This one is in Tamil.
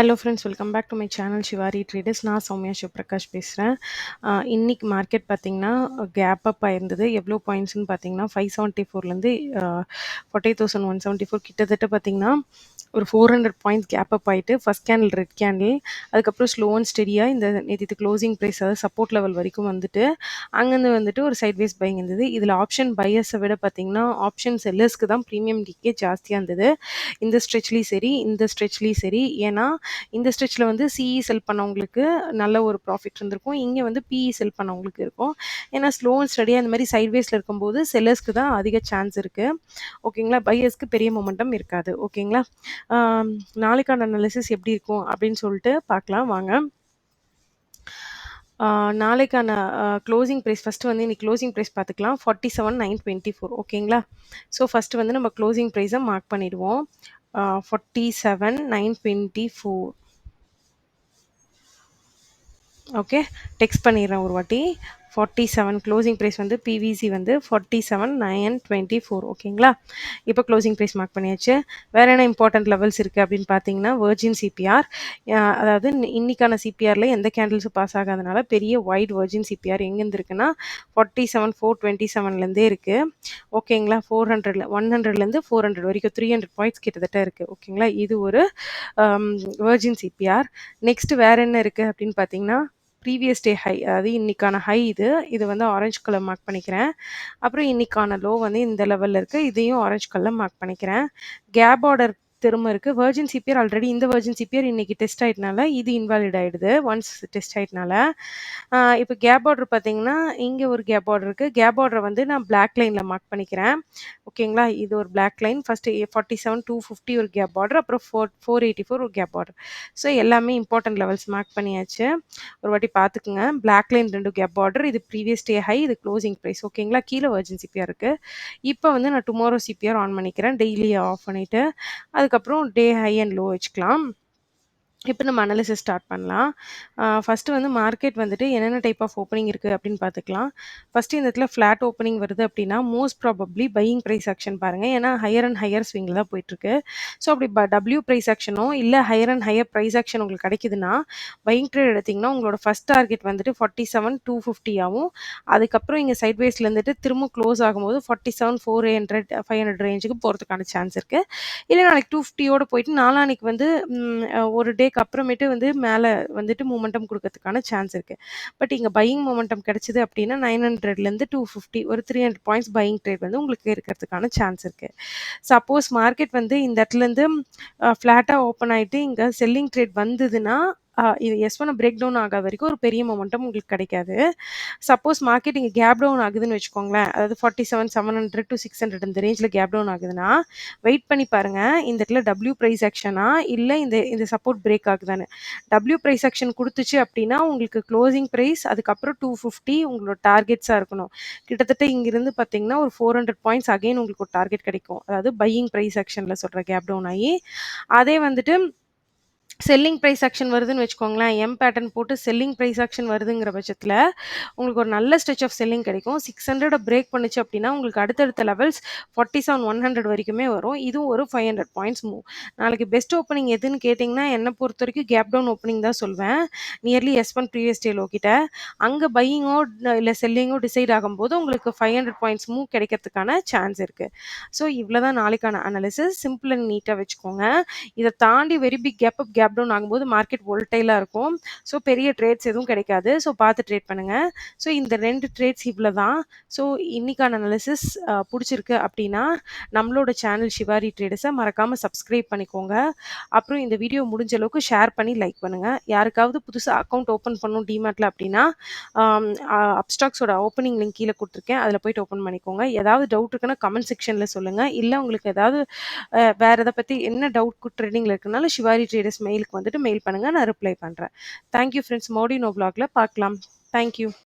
Hello friends, welcome back to my channel Shivari traders. நான் சௌமியா சிவபிரகாஷ் பேசுகிறேன். இன்னைக்கு மார்க்கெட் பார்த்தீங்கன்னா கேப் அப் ஆயிருந்தது. எவ்வளோ பாயிண்ட்ஸ்னு பார்த்தீங்கன்னா 574லேருந்து 48,174 கிட்டத்தட்ட பார்த்தீங்கன்னா ஒரு 400 பாயிண்ட்ஸ் கேப் அப் ஆயிட்டு ஃபர்ஸ்ட் கேண்டில் ரெட் கேண்டில், அதுக்கப்புறம் ஸ்லோ அண்ட் ஸ்டெடியாக இந்த நேற்று க்ளோசிங் ப்ரைஸ் அதாவது சப்போர்ட் லெவல் வரைக்கும் வந்துட்டு அங்கேருந்து வந்துட்டு ஒரு சைட்வேஸ் பையிங் இருந்தது. இதில் ஆப்ஷன் பையர்ஸை விட பார்த்தீங்கன்னா ஆப்ஷன் செல்லர்ஸ்க்கு தான் ப்ரீமியம் டிக்கே ஜாஸ்தியாக இருந்தது. இந்த ஸ்ட்ரெச்லேயும் சரி, இந்த ஸ்ட்ரெச்லேயும் சரி. ஏன்னா இந்த ஸ்ட்ரெச்சில் வந்து சிஇ செல் பண்ணவங்களுக்கு நல்ல ஒரு ப்ராஃபிட் இருந்திருக்கும். இங்கே வந்து பிஇ செல் பண்ணவங்களுக்கு இருக்கும். ஏன்னா ஸ்லோ அண்ட் ஸ்டடியாக அந்த மாதிரி சைட்வேஸில் இருக்கும்போது செல்லர்ஸ்க்கு தான் அதிக சான்ஸ் இருக்குது. ஓகேங்களா, பையர்ஸ்க்கு பெரிய மொமெண்டம் இருக்காது. ஓகேங்களா, நாளைக்கான அனாலிசிஸ் எப்படி இருக்கும் அப்படின்னு சொல்லிட்டு பார்க்கலாம் வாங்க. நாளைக்கான க்ளோசிங் ப்ரைஸ் ஃபஸ்ட்டு வந்து இன்னைக்கு க்ளோசிங் ப்ரைஸ் பார்த்துக்கலாம். 47,924. ஓகேங்களா, ஸோ ஃபஸ்ட்டு வந்து நம்ம க்ளோசிங் ப்ரைஸை மார்க் பண்ணிடுவோம். 47,924. ஓகே, டெக்ஸ்ட் பண்ணிடுறேன் ஒரு வாட்டி. 47 க்ளோசிங் ப்ரைஸ் வந்து பிவிசி வந்து 47,924. ஓகேங்களா, இப்போ க்ளோசிங் ப்ரைஸ் மார்க் பண்ணியாச்சு. வேறு என்ன இம்பார்ட்டன்ட் லெவல்ஸ் இருக்குது அப்படின்னு பார்த்தீங்கன்னா வெர்ஜின் சிபிஆர், அதாவது இன்னைக்கான சிபிஆரில் எந்த கேண்டில்ஸும் பாஸ் ஆகாதனால பெரிய ஒயிட் வெர்ஜின் சிபிஆர் எங்கேருந்து இருக்குன்னா 47,427லேருந்தே இருக்குது. ஓகேங்களா, 100லேருந்து 400 வரைக்கும் 300 பாயிண்ட்ஸ் கிட்டத்தட்ட இருக்குது. ஓகேங்களா, இது ஒரு வெர்ஜின் சிபிஆர். நெக்ஸ்ட் வேறு என்ன இருக்குது அப்படின்னு பார்த்தீங்கன்னா ப்ரீவியஸ் டே ஹை, அதாவது இன்னைக்கான ஹை இது வந்து ஆரஞ்சு கலர் மார்க் பண்ணிக்கிறேன். அப்புறம் இன்னைக்கான லோ வந்து இந்த லெவலில் இருக்குது, இதையும் ஆரஞ்சு கலர் மார்க் பண்ணிக்கிறேன். கேப் ஆர்டர் திரும்ப இருக்குது. வெர்ஜின் சிபிஆர் ஆல்ரெடி இந்த வெர்ஜின் சிபிஆர் இன்னைக்கு டெஸ்ட் ஆகிட்டனால இது இன்வாலிட் ஆகிடுது ஒன்ஸ் டெஸ்ட் ஆகிட்டனால. இப்போ கேப் ஆர்டர் பார்த்தீங்கன்னா இங்கே ஒரு கேப் ஆர்டர் இருக்குது. கேப் ஆர்டரை வந்து நான் பிளாக் லைனில் மார்க் பண்ணிக்கிறேன். ஓகேங்களா, இது ஒரு பிளாக் லைன். ஃபஸ்ட்டு 47,250 ஒரு கேப் ஆர்டர், அப்புறம் 484 ஒரு கேப் ஆர்டர். ஸோ எல்லாமே இம்பார்ட்டன்ட் லெவல்ஸ் மார்க் பண்ணியாச்சு. ஒரு வாட்டி பார்த்துக்குங்க. பிளாக் லைன் 2 கேப் ஆர்டர், இது ப்ரீவியஸ் டே ஹை, இது க்ளோசிங் ப்ரைஸ். ஓகேங்களா, கீழே வெர்ஜின் சிபிஆர் இருக்குது. இப்போ வந்து நான் டுமாரோ சிபிஆர் ஆன் பண்ணிக்கிறேன். டெய்லி ஆஃப் பண்ணிவிட்டு அதுக்கப்புறம் டே ஹை அண்ட் லோ வச்சுக்கலாம். இப்போ நம்ம அனாலிசிஸ் ஸ்டார்ட் பண்ணலாம். ஃபஸ்ட்டு வந்து மார்க்கெட் வந்துட்டு என்னென்ன டைப் ஆஃப் ஓப்பனிங் இருக்குது அப்படின்னு பார்த்துக்கலாம். ஃபஸ்ட்டு இந்த இடத்துல ஃப்ளாட் ஓப்பனிங் வருது அப்படின்னா most probably buying price action பாருங்கள். ஏன்னா ஹையர் அண்ட் ஹையர் ஸ்விங்கில் தான் போயிட்டுருக்கு. ஸோ அப்படி டபிள்யூ ப்ரைஸ் ஆக்ஷனோ இல்லை higher and higher price action உங்களுக்கு கிடைக்குதுன்னா பையிங் ட்ரேட் எடுத்திங்கன்னா உங்களோட ஃபஸ்ட் டார்கெட் வந்துட்டு 47,250 அதுக்கப்புறம் இங்கே சைட்வேஸில் இருந்துட்டு திரும்ப க்ளோஸ் ஆகும்போது 47,400 500 ரேஞ்சுக்கு போகிறதுக்கான சான்ஸ் இருக்குது. இல்லை நாளைக்கு 250யோடு போயிட்டு நாளானிக்கு வந்து ஒரு டேக்கு அப்புறமேட்டு வந்து மேலே வந்துட்டு மூமெண்டம் கொடுக்கறதுக்கான சான்ஸ் இருக்குது. பட் இங்கே பையிங் மூமெண்டம் கிடைச்சிது அப்படின்னா 900லேருந்து 250 ஒரு 300 பாயிண்ட்ஸ் பையிங் ட்ரேட் வந்து உங்களுக்கு இருக்கிறதுக்கான சான்ஸ் இருக்குது. சப்போஸ் மார்க்கெட் வந்து இந்த இடத்துலேருந்து ஃப்ளாட்டாக ஓப்பன் ஆகிட்டு இங்கே செல்லிங் ட்ரேட் வந்ததுன்னா இது S1 பிரேக் டவுன் ஆகாத வரைக்கும் ஒரு பெரிய மொமெண்டம் உங்களுக்கு கிடைக்காது. சப்போஸ் மார்க்கெட் இங்கே கேப் டவுன் ஆகுதுன்னு வச்சுக்கோங்களேன், அதாவது 47,700 to 600 இந்த ரேஞ்சில் கேப் டவுன் ஆகுதுன்னா வெயிட் பண்ணி பாருங்கள் இந்த இடத்துல டபிள்யூ ப்ரைஸ் ஆக்ஷனா இல்லை இந்த இந்த சப்போர்ட் பிரேக் ஆகுதான்னு. டபிள்யூ ப்ரைஸ் ஆக்ஷன் கொடுத்துச்சு அப்படின்னா உங்களுக்கு க்ளோசிங் ப்ரைஸ் அதுக்கப்புறம் 250 உங்களோட டார்கெட்ஸாக இருக்கணும். கிட்டத்தட்ட இங்கிருந்து பார்த்தீங்கன்னா ஒரு 400 பாயிண்ட்ஸ் அகைன் உங்களுக்கு ஒரு டார்கெட் கிடைக்கும். அதாவது பையிங் ப்ரைஸ் ஆக்ஷனில் சொல்கிற கேப் டவுன் ஆகி அதே வந்துட்டு செல்லிங் ப்ரைஸ் ஆக்ஷன் வருதுன்னு வச்சுக்கோங்களேன், எம் பேட்டர்ன் போட்டு செல்லிங் ப்ரைஸ் ஆக்ஷன் வருதுங்கிற பட்சத்தில் உங்களுக்கு ஒரு நல்ல ஸ்ட்ரெச் ஆஃப் செல்லிங் கிடைக்கும். 600 பிரேக் பண்ணுச்சு அப்படின்னா உங்களுக்கு அடுத்தடுத்த லெவல்ஸ் 47,100 வரைக்குமே வரும். இதுவும் ஒரு 500 பாயிண்ட்ஸ் மூவ். நாளைக்கு பெஸ்ட் ஓப்பனிங் எதுன்னு கேட்டிங்கன்னா என்னை பொறுத்த வரைக்கும் கேப் டவுன் ஓப்பனிங் தான் சொல்வேன். Nearly S1 previous day low கிட்ட அங்கே பையிங்கோ இல்லை செல்லிங்கோ டிசைட் ஆகும்போது உங்களுக்கு 500 பாயிண்ட்ஸ் மூவ் கிடைக்கிறதுக்கான சான்ஸ் இருக்குது. ஸோ இவ்வளோ தான் நாளைக்கான அனாலிசிஸ். சிம்பிள் அண்ட் நீட்டாக வச்சுக்கோங்க. இதை தாண்டி very big gap up gap down ஆகும்போது மார்க்கெட் வோல்டைலாக இருக்கும். ஸோ பெரிய ட்ரேட்ஸ் எதுவும் கிடைக்காது. ஸோ பார்த்து ட்ரேட் பண்ணுங்கள். ஸோ இந்த 2 ட்ரேட்ஸ் இவ்வளோ தான். ஸோ இன்னைக்கான அனாலிசிஸ் பிடிச்சிருக்கு அப்படின்னா நம்மளோட சேனல் ஷிவாரி ட்ரேடர்ஸை மறக்காமல் சப்ஸ்கிரைப் பண்ணிக்கோங்க. அப்புறம் இந்த வீடியோ முடிஞ்ச அளவுக்கு ஷேர் பண்ணி லைக் பண்ணுங்கள். யாருக்காவது புதுசாக அக்கௌண்ட் ஓப்பன் பண்ணணும் டிமேட்டில் அப்படின்னா அப்ஸ்டாக்ஸோட ஓப்பனிங் லிங்க் கீழே கொடுத்துருக்கேன், அதில் போய்ட்டு ஓப்பன் பண்ணிக்கோங்க. ஏதாவது டவுட் இருக்குன்னா கமெண்ட் செக்ஷனில் சொல்லுங்கள். இல்லை உங்களுக்கு ஏதாவது வேறு எதை பற்றி என்ன டவுட் ட்ரெண்டிங்கில் இருக்குனாலும் ஷிவாரி ட்ரேடர்ஸ் மெயிலுக்கு வந்துட்டு மெயில் பண்ணுங்கள், நான் ரிப்ளை பண்ணுறேன். Thank you friends. மோடி நோ வ்ளாகில் பார்க்கலாம். தேங்க்யூ.